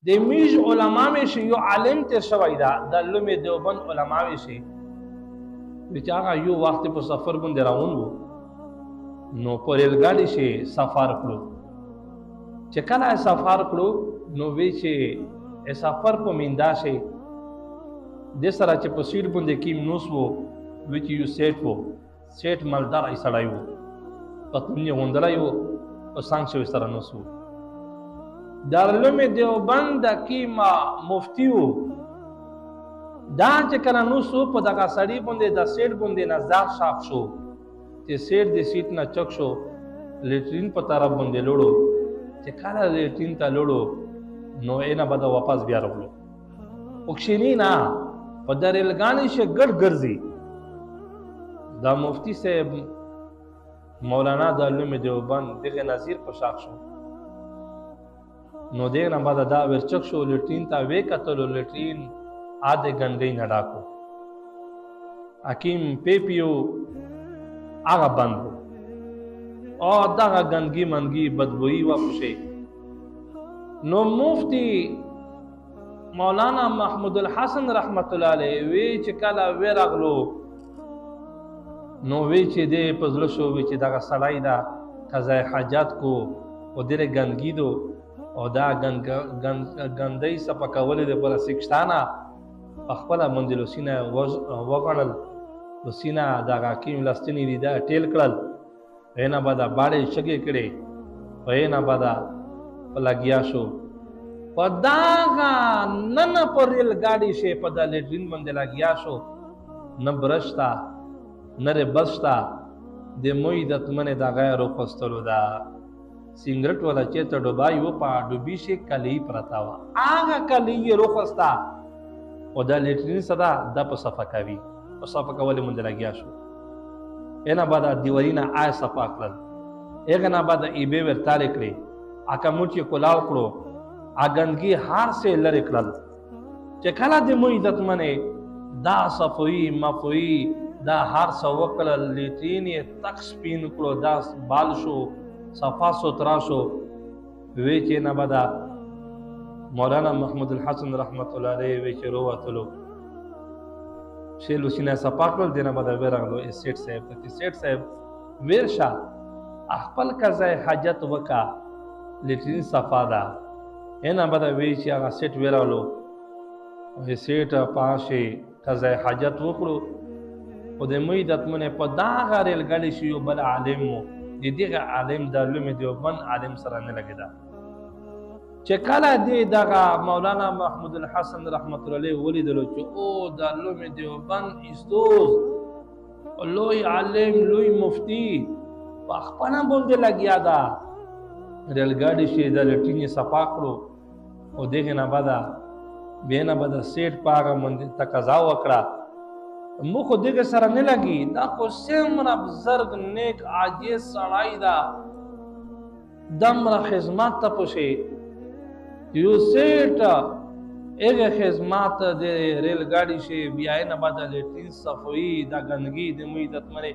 د میج علما مې شي یو عالم تیر شوی دا د علوم دیوبند علما مې شي چې هغه یو وخت په سفر باندې روان وو نو په ریل ګاډي شي سفر کړو چې کله سفر کړو نو وی چې سفر په میندا شي د سره چې په سیټ باندې کیم نوس وو وی چې یو سیټ وو سیټ مالدار ای سړی وو پتنی غوندلای وو او څنګه شوی سره نوس وو دارالعلوم دیوبند د کیما مفتی وو دا چې کله نوس وو په دغه سړی باندې د سیټ باندې نظر شاف شو چې سیټ د سیټ نه چک شو لیټرین په طرف باندې لوړو چې کله لیټرین ته لوړو نو اینا به واپس بیا راغلو وکښینی نه په د ریلګاډي شه ګډ ګرځي دا مفتی صاحب مولانا د علوم دیوبند دغه نظیر په شاخ شو نو دغه نه بعد دا ورچک شو لیټرین ته وې کتلو لیټرین آدھے گنگئی نه ډاکو حکیم پیپیو هغه بند او دغه گندگی منگی بدبوئی واپسې نو مفتی مولانا محمود الحسن رحمت الله علیه وی چې کله ورغلو نو وی چې دې پزله شو وی چې دغه سړی دا قضای حاجت کو او ډېر گندگی دو او دا گندۍ سپکولې د پر سکشتانه خپل منځلو سینه وغړل وسینا دا حکیم لستنی دی دا ټیل کړل اینا بادا باړې شګې کړې اینا بادا پلاګیا شو پداغا نن پر ریل ګاډي شه په د لیټرین باندې لاګیا شو نه برشتا نه بستا د موي د تمنه دا غیرو پستلو دا سنگرټ ولا چې ته ډوبای و په ډوبي شي کلی پرتا وا هغه کلی روخستا او د لیټرین صدا د په صفه کوي او صفه کول مونږ لګیا شو اینا بعد دیورینا آی صفه کړل ایغه نه بعد ای به ورتاله کړی اکه موټی کولاو کړو اګنګي هار سے لری کړل چې کله د مو عزت منه دا صفوی مفوی دا هار سو وکړل لیټرین تک سپین کړو دا بال شو صفا سوترا شو وی چې نه بعد مولانا محمود الحسن رحمت الله علیه وی چې رواتلو شیلو سینه صفاکل دینه بعد ورغلو سیټ صاحب ته سیټ صاحب ورشا خپل قضای حاجت وکا لیټرین صفا دا اینا بعد وی چې هغه سیټ ورغلو سیټ پاشه قضای حاجت وکړو او د موی دتمنه په دا غریل غړي شو بل عالم د دغه عالم د علوم دیوبند عالم سره نه لګیدا چې کله دی دغه مولانا محمود الحسن رحمت الله علیه ولیدلو چې او د علوم دیوبند استوز لوی عالم لوی مفتی په خپل باندې لګیا دا ریل ګاډي شي د لټینې صفا کړو او دغه نه بعد بینه بعد سیټ پاغه باندې تقاضا وکړه مخ دغه سره نه لګي دا خو سمره بزرګ نیک عاجز سړی دا دمره خدمت ته پوشي یو سیټ اګه خدمت د ریل ګاډي شي بیا نه بعد لیټرین صفوی دا گندگی د موی دتمره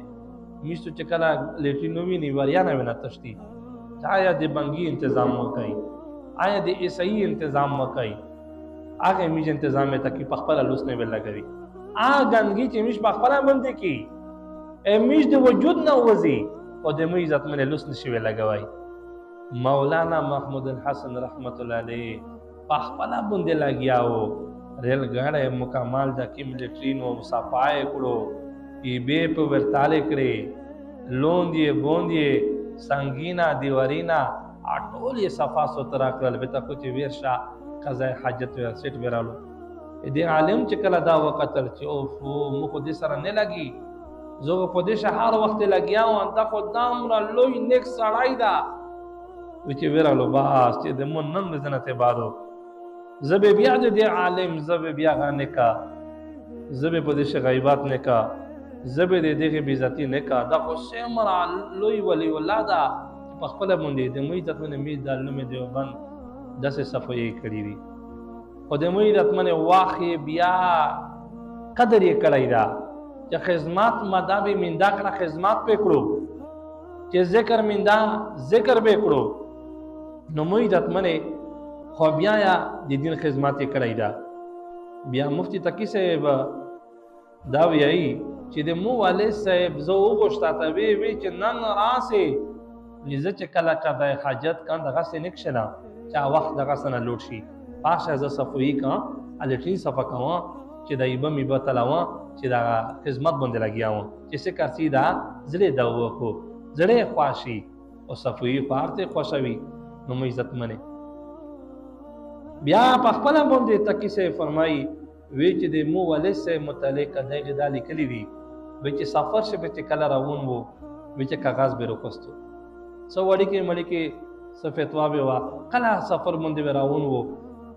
میشتو چکلا لیټرین نو ویني وریا نه ونه تشتي آیا د بنګي تنظیم وکای آیا د ایسائی تنظیم وکای هغه میج تنظیم ته کی پخپل لوس نه ویل لګوي گندگی چې میش پخپل باندې کی میش د وجود نه وځي او د موی عزت منه لوس نشي ویل لګوي مولانا محمود الحسن رحمت الله علیه پخپل باندې لګیاو ریل ګاډي مکمل د کیم لیټرین او صفای کړو ای به په ورتاله کړي لوندې بوندې سنگینا دیوارینا اټول یې صفا سوترا کړل به تا کوچ ورشا قضای حاجت ور سیټ ورالو دې عالم چې کله دا وقتل چې او مخ دې سره نه لګي زه په دې شهر وخت لګیاو ان تا خدام را لوی نیک سړای دا چې ورالو باس چې د مون نن زنته بادو زبه بیا دې عالم زبه بیا غنه کا زبه په دې غیبات نه کا زبه دې دغه بیزتی نه کا دا خو سمرا لوی ولی ولادا په خپل باندې د موی تطمنه می د علوم دیوبند داسې صفوی کړی دي او د موی تطمنه واخی بیا قدر یې کړی دا چې خدمات مدابه مندا کړه خدمات پکړو چې ذکر مندا ذکر به کړو نو موی تطمنه خو بیا یا د دین خدمت یې کړی ده. بیا مفتی تقي صاحب دا وایي چې د مو والد صاحب زه وغوښتا ته وی چې نن راسې زه چې کله چاته حاجت کان دغسې نه کښېنه چې وخت دغسې نه لوټ شي پاشه زه صفویي کړم الټرین صفه کوم چې د ایبه میبه تلوم چې د خدمت باندې لګیا وم چې څه کار دا زړه د وکړو زړه یې خواشي او صفویي خو هر ته خوښوي نو مو عزت منې. بیا په خپله باندې تقي صاحب فرمایي وی چې د مو والد صاحب متعلق دغې دا لیکلي دي وی چې سفر شه به چې کله روان وو وی چې کاغذ به راکوستو څه وړیکې مړیکې څه فتوا به وه کله سفر باندې به روان وو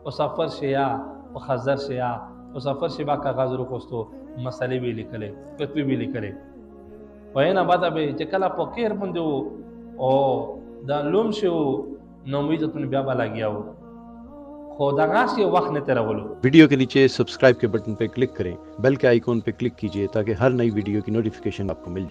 په سفر شه یا په خزر شه یا په سفر شه به کاغذ راکوستو مسلې به لیکلې فتوی به لیکلې وینا بعد به چې کله په کیر باندې وو او دا لوم شو نو عزتونه بیا به لګیا وو خو دغه شی وخت نه تیرولو. वीडियो के नीचे सब्सक्राइब के बटन पर क्लिक करें, बेल के आइकॉन पर क्लिक कीजिए ताकि हर नई वीडियो की नोटिफिकेशन आपको मिल जाए.